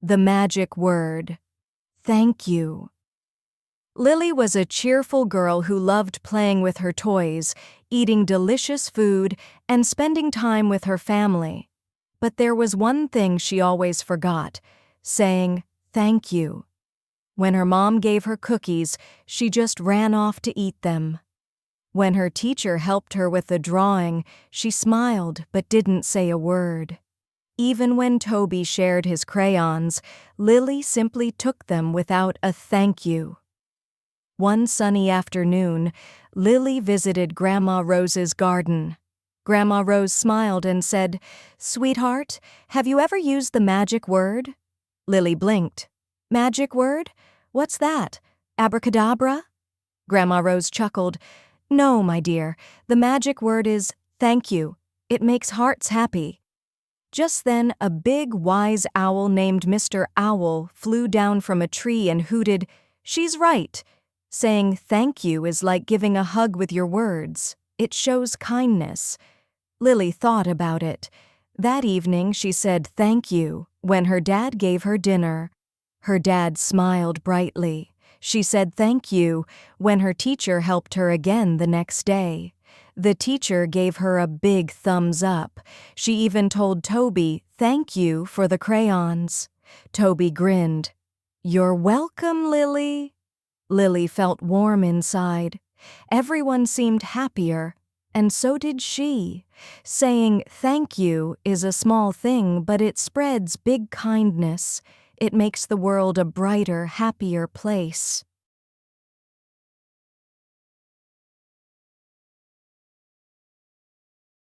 The magic word. Thank you. Lily was a cheerful girl who loved playing with her toys, eating delicious food, and spending time with her family. But there was one thing she always forgot: saying thank you. When her mom gave her cookies, she just ran off to eat them. When her teacher helped her with the drawing, she smiled but didn't say a word. Even when Toby shared his crayons, Lily simply took them without a thank you. One sunny afternoon, Lily visited Grandma Rose's garden. Grandma Rose smiled and said, "Sweetheart, have you ever used the magic word?" Lily blinked. "Magic word? What's that? Abracadabra?" Grandma Rose chuckled. "No, my dear, the magic word is thank you. It makes hearts happy." Just then, a big, wise owl named Mr. Owl flew down from a tree and hooted, "She's right. Saying thank you is like giving a hug with your words. It shows kindness." Lily thought about it. That evening she said thank you when her dad gave her dinner. Her dad smiled brightly. She said thank you when her teacher helped her again the next day. The teacher gave her a big thumbs up. She even told Toby thank you for the crayons. Toby grinned. "You're welcome, Lily." Lily felt warm inside. Everyone seemed happier, and so did she. Saying thank you is a small thing, but it spreads big kindness. It makes the world a brighter, happier place.